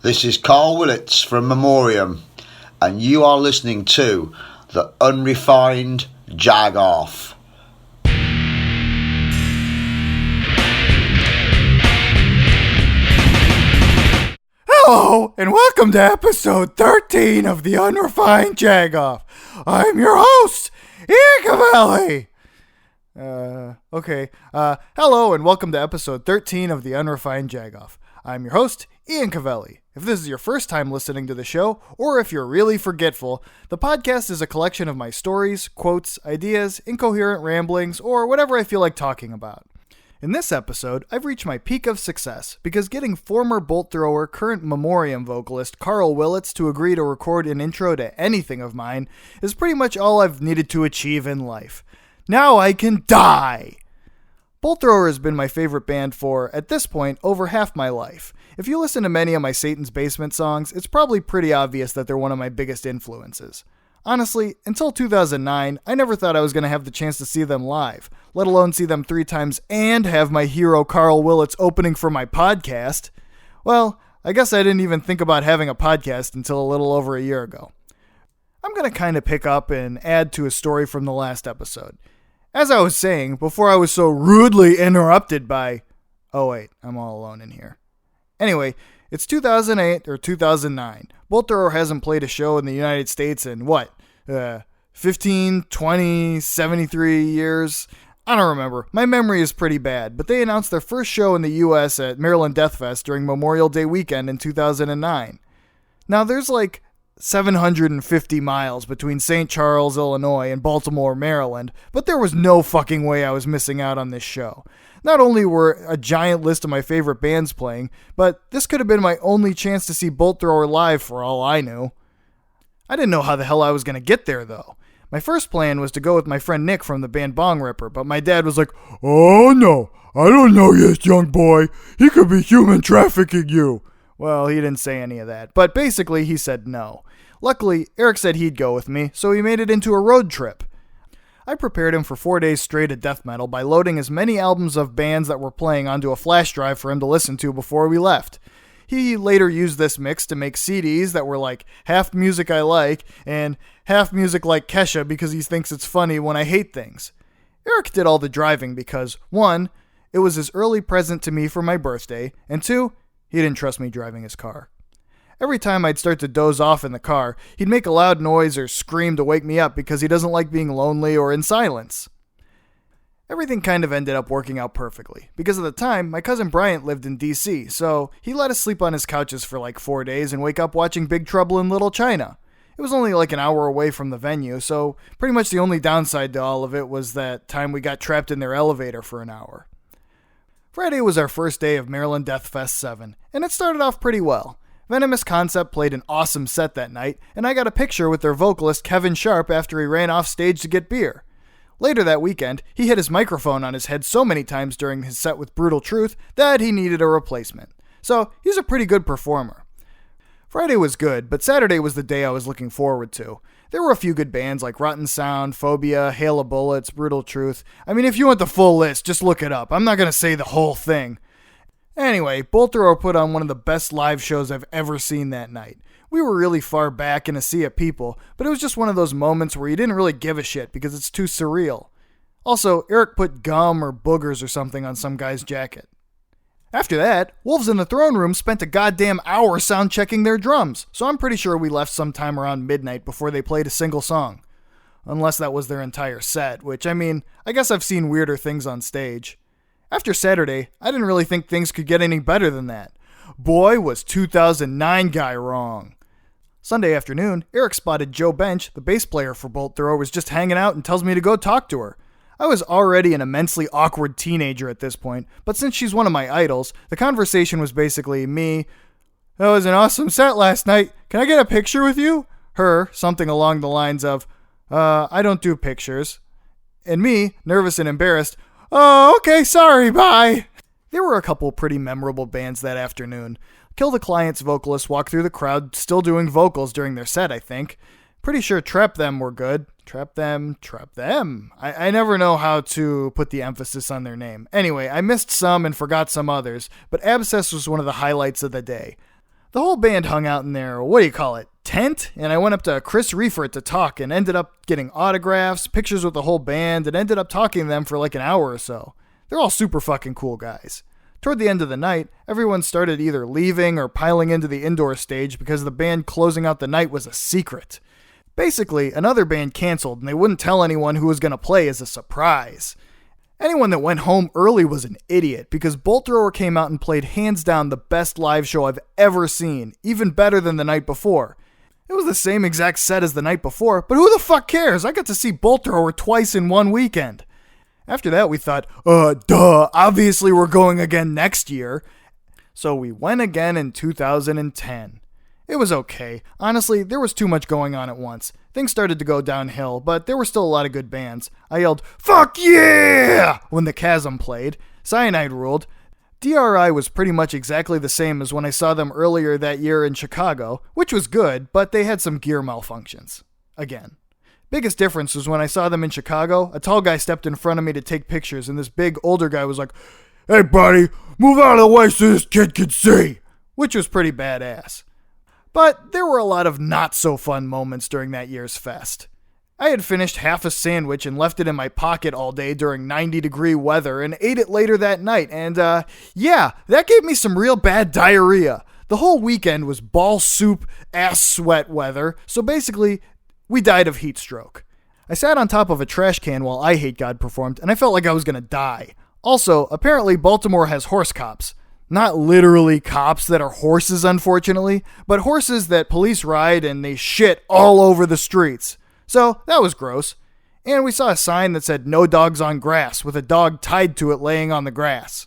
This is Karl Willetts from Memoriam, and you are listening to the Unrefined Jag-Off. Hello, and welcome to episode 13 of the Unrefined Jag-Off. I'm your host, Ian Cavelli. Hello, and welcome to episode 13 of the Unrefined Jag-Off. I'm your host, Ian Cavelli. If this is your first time listening to the show, or if you're really forgetful, the podcast is a collection of my stories, quotes, ideas, incoherent ramblings, or whatever I feel like talking about. In this episode, I've reached my peak of success because getting former bolt thrower, current Memoriam vocalist Karl Willetts to agree to record an intro to anything of mine is pretty much all I've needed to achieve in life. Now I can die! Bolt Thrower has been my favorite band for, at this point, over half my life. If you listen to many of my Satan's Basement songs, it's probably pretty obvious that they're one of my biggest influences. Honestly, until 2009, I never thought I was going to have the chance to see them live, let alone see them 3 times and have my hero Karl Willetts opening for my podcast. Well, I guess I didn't even think about having a podcast until a little over a year ago. I'm going to kind of pick up and add to a story from the last episode. As I was saying, before I was so rudely interrupted by... Oh wait, I'm all alone in here. Anyway, it's 2008 or 2009. Bolt Thrower hasn't played a show in the United States in, 15, 20, 73 years? I don't remember. My memory is pretty bad, but they announced their first show in the US at Maryland Death Fest during Memorial Day weekend in 2009. Now, there's like 750 miles between St. Charles, Illinois and Baltimore, Maryland, but there was no fucking way I was missing out on this show. Not only were a giant list of my favorite bands playing, but this could have been my only chance to see Bolt Thrower live for all I knew. I didn't know how the hell I was going to get there, though. My first plan was to go with my friend Nick from the band Bong Ripper, but my dad was like, "Oh no, I don't know yet, young boy. He could be human trafficking you." Well, he didn't say any of that, but basically he said no. Luckily, Eric said he'd go with me, so he made it into a road trip. I prepared him for 4 days straight of death metal by loading as many albums of bands that were playing onto a flash drive for him to listen to before we left. He later used this mix to make CDs that were like half music I like and half music like Kesha because he thinks it's funny when I hate things. Eric did all the driving because, 1, it was his early present to me for my birthday, and 2, he didn't trust me driving his car. Every time I'd start to doze off in the car, he'd make a loud noise or scream to wake me up because he doesn't like being lonely or in silence. Everything kind of ended up working out perfectly, because at the time, my cousin Bryant lived in DC, so he let us sleep on his couches for like 4 days and wake up watching Big Trouble in Little China. It was only like an hour away from the venue, so pretty much the only downside to all of it was that time we got trapped in their elevator for an hour. Friday was our first day of Maryland Death Fest VII, and it started off pretty well. Venomous Concept played an awesome set that night, and I got a picture with their vocalist Kevin Sharp after he ran off stage to get beer. Later that weekend, he hit his microphone on his head so many times during his set with Brutal Truth that he needed a replacement. So, he's a pretty good performer. Friday was good, but Saturday was the day I was looking forward to. There were a few good bands like Rotten Sound, Phobia, Hail of Bullets, Brutal Truth. I mean, if you want the full list, just look it up. I'm not going to say the whole thing. Anyway, Bolt Thrower put on one of the best live shows I've ever seen that night. We were really far back in a sea of people, but it was just one of those moments where you didn't really give a shit because it's too surreal. Also, Eric put gum or boogers or something on some guy's jacket. After that, Wolves in the Throne Room spent a goddamn hour sound checking their drums, so I'm pretty sure we left sometime around midnight before they played a single song. Unless that was their entire set, which, I mean, I guess I've seen weirder things on stage. After Saturday, I didn't really think things could get any better than that. Boy, was 2009 guy wrong. Sunday afternoon, Eric spotted Joe Bench, the bass player for Bolt Thrower, was just hanging out and tells me to go talk to her. I was already an immensely awkward teenager at this point, but since she's one of my idols, the conversation was basically me, "That was an awesome set last night. Can I get a picture with you?" Her, something along the lines of, "I don't do pictures." And me, nervous and embarrassed, "Oh, okay, sorry, bye." There were a couple pretty memorable bands that afternoon. Kill the Client's vocalists walked through the crowd, still doing vocals during their set, I think. Pretty sure Trap Them were good. Trap Them. I never know how to put the emphasis on their name. Anyway, I missed some and forgot some others, but Abscess was one of the highlights of the day. The whole band hung out in their, tent? And I went up to Chris Reifert to talk and ended up getting autographs, pictures with the whole band, and ended up talking to them for like an hour or so. They're all super fucking cool guys. Toward the end of the night, everyone started either leaving or piling into the indoor stage because the band closing out the night was a secret. Basically, another band canceled and they wouldn't tell anyone who was going to play as a surprise. Anyone that went home early was an idiot because Bolt Thrower came out and played hands down the best live show I've ever seen, even better than the night before. It was the same exact set as the night before, but who the fuck cares? I got to see Bolt Thrower twice in one weekend. After that, we thought, obviously we're going again next year. So we went again in 2010. It was okay. Honestly, there was too much going on at once. Things started to go downhill, but there were still a lot of good bands. I yelled, "Fuck yeah!" when the Chasm played. Cyanide ruled. DRI was pretty much exactly the same as when I saw them earlier that year in Chicago, which was good, but they had some gear malfunctions. Again. Biggest difference was when I saw them in Chicago, a tall guy stepped in front of me to take pictures, and this big older guy was like, "Hey buddy, move out of the way so this kid can see," which was pretty badass. But there were a lot of not so fun moments during that year's fest. I had finished half a sandwich and left it in my pocket all day during 90-degree weather and ate it later that night, and that gave me some real bad diarrhea. The whole weekend was ball soup, ass sweat weather, so basically, we died of heat stroke. I sat on top of a trash can while I Hate God performed, and I felt like I was going to die. Also, apparently Baltimore has horse cops. Not literally cops that are horses, unfortunately, but horses that police ride and they shit all over the streets. So, that was gross. And we saw a sign that said "No dogs on grass" with a dog tied to it laying on the grass.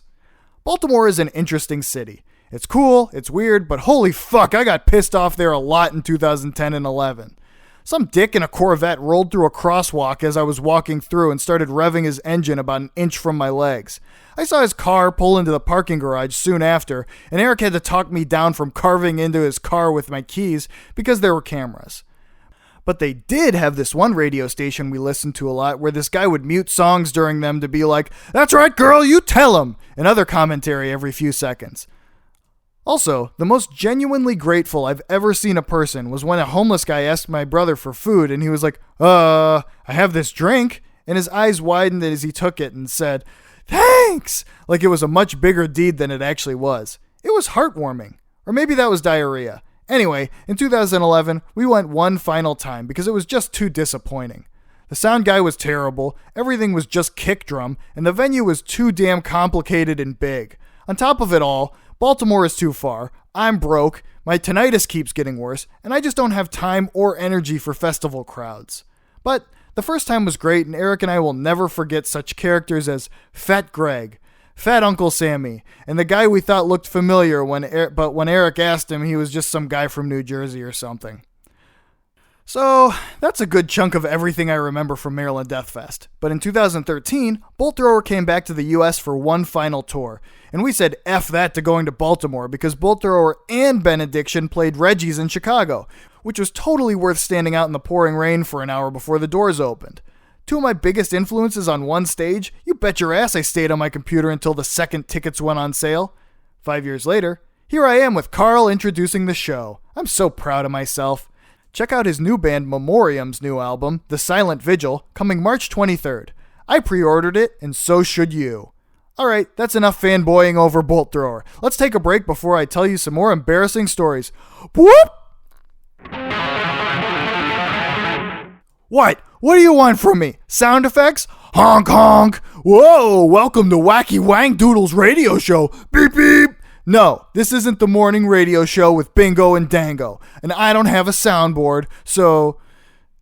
Baltimore is an interesting city. It's cool, it's weird, but holy fuck, I got pissed off there a lot in 2010 and 11. Some dick in a Corvette rolled through a crosswalk as I was walking through and started revving his engine about an inch from my legs. I saw his car pull into the parking garage soon after, and Eric had to talk me down from carving into his car with my keys because there were cameras. But they did have this one radio station we listened to a lot where this guy would mute songs during them to be like, "That's right, girl, you tell him," and other commentary every few seconds. Also, the most genuinely grateful I've ever seen a person was when a homeless guy asked my brother for food and he was like, I have this drink, and his eyes widened as he took it and said, "Thanks!" like it was a much bigger deed than it actually was. It was heartwarming. Or maybe that was diarrhea. Anyway, in 2011, we went one final time because it was just too disappointing. The sound guy was terrible, everything was just kick drum, and the venue was too damn complicated and big. On top of it all, Baltimore is too far, I'm broke, my tinnitus keeps getting worse, and I just don't have time or energy for festival crowds. But the first time was great, and Eric and I will never forget such characters as Fat Greg, Fat Uncle Sammy, and the guy we thought looked familiar but when Eric asked him, he was just some guy from New Jersey or something. So, that's a good chunk of everything I remember from Maryland Death Fest. But in 2013, Bolt Thrower came back to the US for one final tour, and we said F that to going to Baltimore because Bolt Thrower and Benediction played Reggie's in Chicago, which was totally worth standing out in the pouring rain for an hour before the doors opened. Two of my biggest influences on one stage, you bet your ass I stayed on my computer until the second tickets went on sale. 5 years later, here I am with Karl introducing the show. I'm so proud of myself. Check out his new band Memoriam's new album, The Silent Vigil, coming March 23rd. I pre-ordered it, and so should you. Alright, that's enough fanboying over Bolt Thrower. Let's take a break before I tell you some more embarrassing stories. Whoop! What? What do you want from me? Sound effects? Honk honk! Whoa, welcome to Wacky Wang Doodle's radio show. Beep beep! No, this isn't the morning radio show with Bingo and Dango, and I don't have a soundboard, so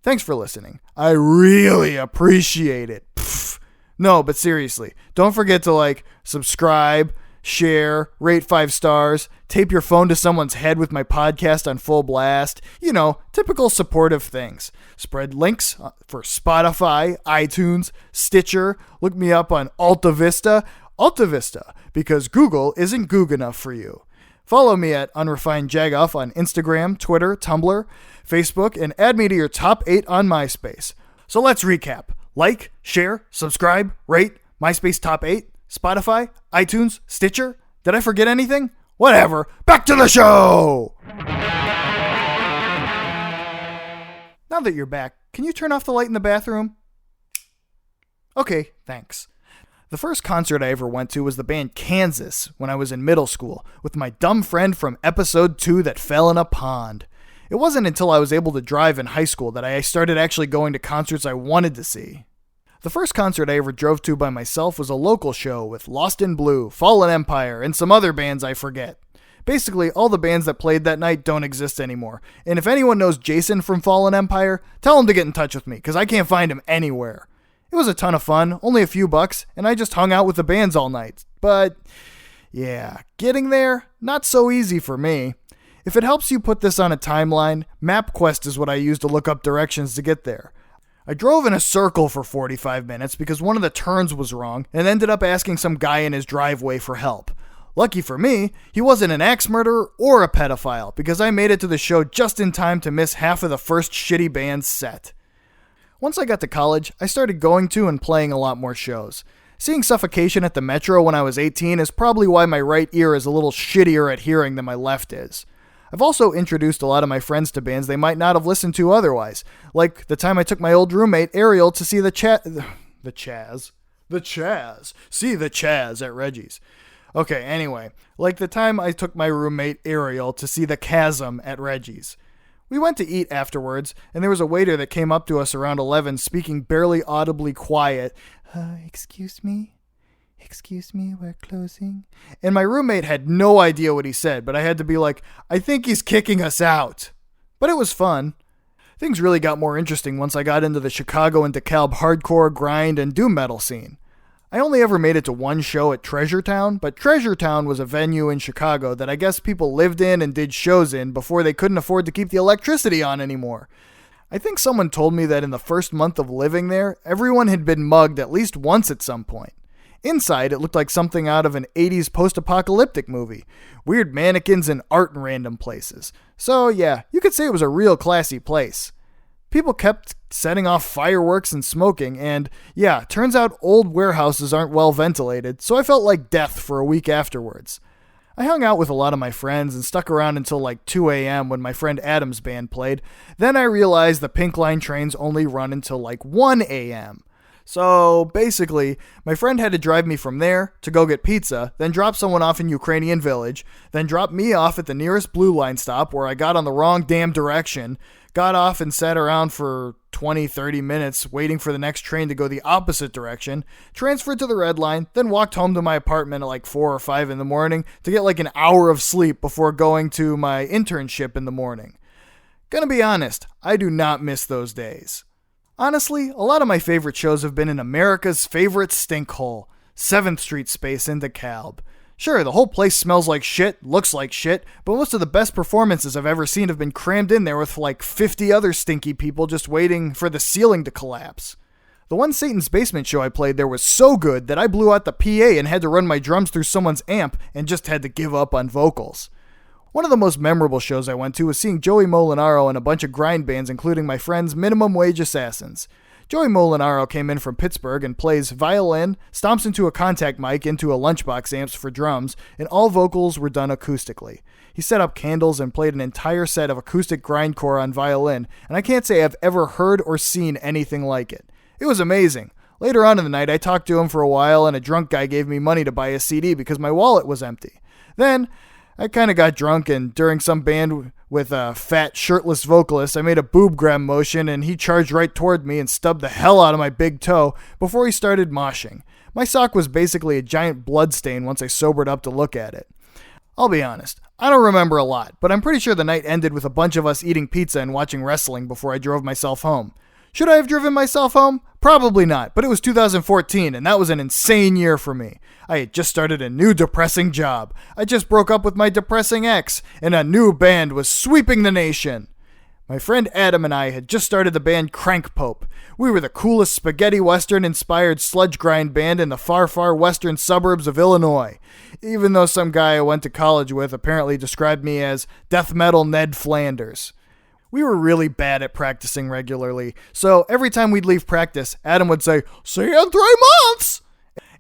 thanks for listening. I really appreciate it. Pfft. No, but seriously, don't forget to subscribe, share, rate 5 stars, tape your phone to someone's head with my podcast on full blast. You know, typical supportive things. Spread links for Spotify, iTunes, Stitcher. Look me up on Alta Vista, because Google isn't Goog enough for you. Follow me at Unrefined Jagoff on Instagram, Twitter, Tumblr, Facebook, and add me to your top 8 on MySpace. So let's recap. Like, share, subscribe, rate, MySpace top 8, Spotify, iTunes, Stitcher. Did I forget anything? Whatever, back to the show! Now that you're back, can you turn off the light in the bathroom? Okay, thanks. The first concert I ever went to was the band Kansas when I was in middle school, with my dumb friend from episode 2 that fell in a pond. It wasn't until I was able to drive in high school that I started actually going to concerts I wanted to see. The first concert I ever drove to by myself was a local show with Lost in Blue, Fallen Empire, and some other bands I forget. Basically, all the bands that played that night don't exist anymore, and if anyone knows Jason from Fallen Empire, tell him to get in touch with me, because I can't find him anywhere. It was a ton of fun, only a few bucks, and I just hung out with the bands all night. But, yeah, getting there, not so easy for me. If it helps you put this on a timeline, MapQuest is what I use to look up directions to get there. I drove in a circle for 45 minutes because one of the turns was wrong, and ended up asking some guy in his driveway for help. Lucky for me, he wasn't an axe murderer or a pedophile, because I made it to the show just in time to miss half of the first shitty band's set. Once I got to college, I started going to and playing a lot more shows. Seeing Suffocation at the Metro when I was 18 is probably why my right ear is a little shittier at hearing than my left is. I've also introduced a lot of my friends to bands they might not have listened to otherwise, like the time I took my old roommate Ariel to see the Chaz at Reggie's. Okay, anyway, like the time I took my roommate Ariel to see the Chasm at Reggie's. We went to eat afterwards, and there was a waiter that came up to us around 11 speaking barely audibly quiet. Excuse me, we're closing. And my roommate had no idea what he said, but I had to be like, I think he's kicking us out. But it was fun. Things really got more interesting once I got into the Chicago and DeKalb hardcore, grind, and doom metal scene. I only ever made it to one show at Treasure Town, but Treasure Town was a venue in Chicago that I guess people lived in and did shows in before they couldn't afford to keep the electricity on anymore. I think someone told me that in the first month of living there, everyone had been mugged at least once at some point. Inside, it looked like something out of an 80s post-apocalyptic movie. Weird mannequins and art in random places. So yeah, you could say it was a real classy place. People kept setting off fireworks and smoking, and yeah, turns out old warehouses aren't well ventilated, so I felt like death for a week afterwards. I hung out with a lot of my friends and stuck around until like 2 a.m. when my friend Adam's band played. Then I realized the Pink Line trains only run until like 1 a.m. So basically, my friend had to drive me from there to go get pizza, then drop someone off in Ukrainian Village, then drop me off at the nearest Blue Line stop where I got on the wrong damn direction, got off and sat around for 20-30 minutes waiting for the next train to go the opposite direction, transferred to the Red Line, then walked home to my apartment at like 4 or 5 in the morning to get like an hour of sleep before going to my internship in the morning. Gonna be honest, I do not miss those days. Honestly, a lot of my favorite shows have been in America's favorite stinkhole, 7th Street space in DeKalb. Sure, the whole place smells like shit, looks like shit, but most of the best performances I've ever seen have been crammed in there with like 50 other stinky people just waiting for the ceiling to collapse. The one Satan's Basement show I played there was so good that I blew out the PA and had to run my drums through someone's amp and just had to give up on vocals. One of the most memorable shows I went to was seeing Joey Molinaro and a bunch of grind bands, including my friends Minimum Wage Assassins. Joey Molinaro came in from Pittsburgh and plays violin, stomps into a contact mic into a lunchbox amps for drums, and all vocals were done acoustically. He set up candles and played an entire set of acoustic grindcore on violin, and I can't say I've ever heard or seen anything like it. It was amazing. Later on in the night, I talked to him for a while, and a drunk guy gave me money to buy a CD because my wallet was empty. Then I kind of got drunk, and during some band with a fat, shirtless vocalist, I made a boob grab motion, and he charged right toward me and stubbed the hell out of my big toe before he started moshing. My sock was basically a giant blood stain once I sobered up to look at it. I'll be honest, I don't remember a lot, but I'm pretty sure the night ended with a bunch of us eating pizza and watching wrestling before I drove myself home. Should I have driven myself home? Probably not, but it was 2014, and that was an insane year for me. I had just started a new depressing job. I just broke up with my depressing ex, and a new band was sweeping the nation. My friend Adam and I had just started the band CRANKPOPE. We were the coolest spaghetti western-inspired sludge grind band in the far, far western suburbs of Illinois, even though some guy I went to college with apparently described me as death metal Ned Flanders. We were really bad at practicing regularly, so every time we'd leave practice, Adam would say, "See you in 3 months!"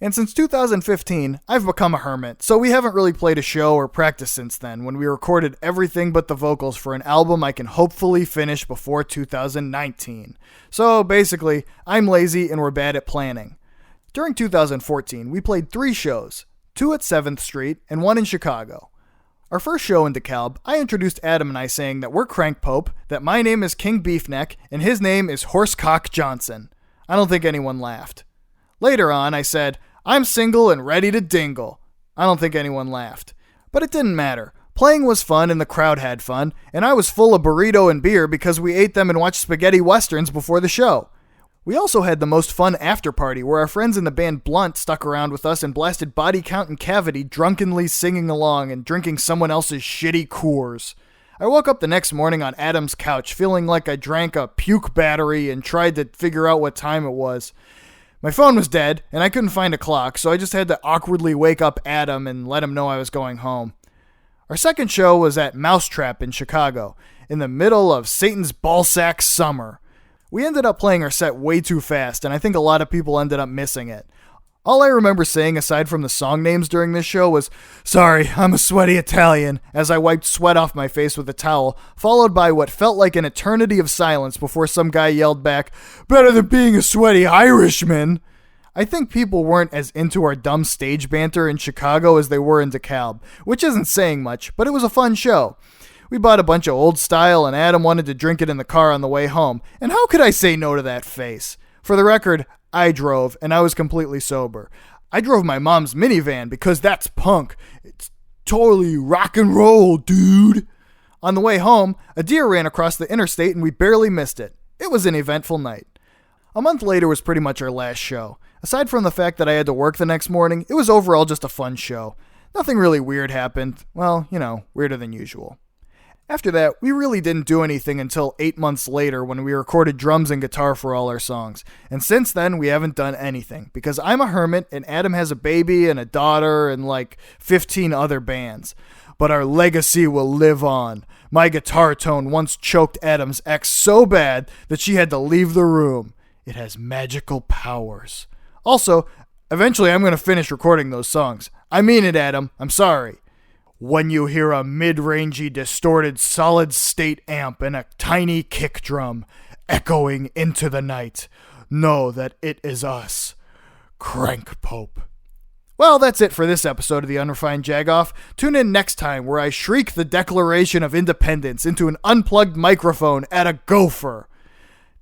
And since 2015, I've become a hermit, so we haven't really played a show or practiced since then, when we recorded everything but the vocals for an album I can hopefully finish before 2019. So basically, I'm lazy and we're bad at planning. During 2014, we played 3 shows, 2 at 7th Street and 1 in Chicago. Our first show in DeKalb, I introduced Adam and I saying that we're CRANKPOPE, that my name is King BeefNeck, and his name is Horsecock Johnson. I don't think anyone laughed. Later on, I said, I'm single and ready to dingle. I don't think anyone laughed. But it didn't matter. Playing was fun and the crowd had fun, and I was full of burrito and beer because we ate them and watched spaghetti westerns before the show. We also had the most fun after party where our friends in the band Blunt stuck around with us and blasted Body Count and Cavity, drunkenly singing along and drinking someone else's shitty Coors. I woke up the next morning on Adam's couch feeling like I drank a puke battery and tried to figure out what time it was. My phone was dead, and I couldn't find a clock, so I just had to awkwardly wake up Adam and let him know I was going home. Our second show was at Mousetrap in Chicago, in the middle of Satan's ballsack summer. We ended up playing our set way too fast, and I think a lot of people ended up missing it. All I remember saying aside from the song names during this show was, "Sorry, I'm a sweaty Italian," as I wiped sweat off my face with a towel, followed by what felt like an eternity of silence before some guy yelled back, "Better than being a sweaty Irishman." I think people weren't as into our dumb stage banter in Chicago as they were in DeKalb, which isn't saying much, but it was a fun show. We bought a bunch of old style and Adam wanted to drink it in the car on the way home, and how could I say no to that face? For the record, I drove, and I was completely sober. I drove my mom's minivan because that's punk. It's totally rock and roll, dude. On the way home, a deer ran across the interstate and we barely missed it. It was an eventful night. A month later was pretty much our last show. Aside from the fact that I had to work the next morning, it was overall just a fun show. Nothing really weird happened. Well, weirder than usual. After that, we really didn't do anything until 8 months later when we recorded drums and guitar for all our songs. And since then, we haven't done anything, because I'm a hermit and Adam has a baby and a daughter and like 15 other bands. But our legacy will live on. My guitar tone once choked Adam's ex so bad that she had to leave the room. It has magical powers. Also, eventually I'm going to finish recording those songs. I mean it, Adam. I'm sorry. When you hear a mid-rangey, distorted, solid-state amp and a tiny kick drum echoing into the night, know that it is us, CRANKPOPE. Well, that's it for this episode of the Unrefined Jagoff. Tune in next time where I shriek the Declaration of Independence into an unplugged microphone at a gopher.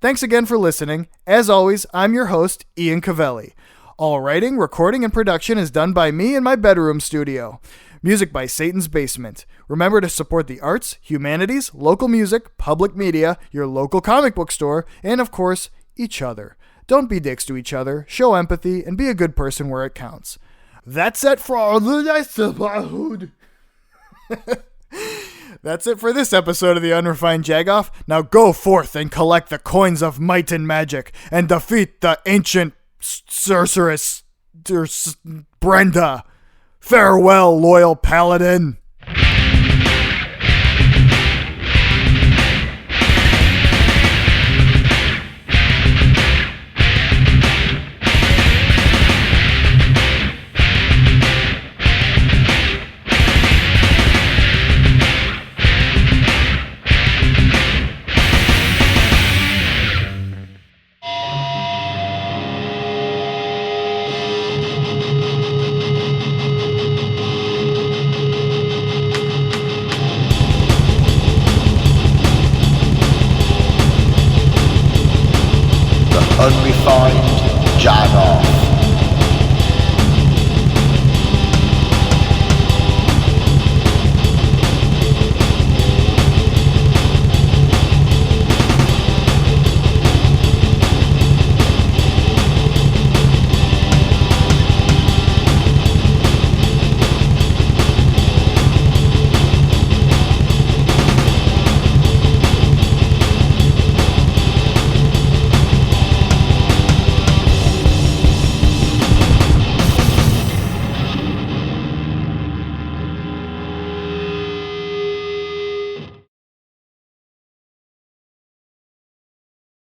Thanks again for listening. As always, I'm your host, Ian Cavelli. All writing, recording, and production is done by me in my bedroom studio. Music by Satan's Basement. Remember to support the arts, humanities, local music, public media, your local comic book store, and of course, each other. Don't be dicks to each other, show empathy, and be a good person where it counts. That's it for this episode. That's it for this episode of the Unrefined Jagoff. Now go forth and collect the coins of might and magic and defeat the ancient sorceress Brenda. Farewell, loyal paladin. Unrefined Jagoff.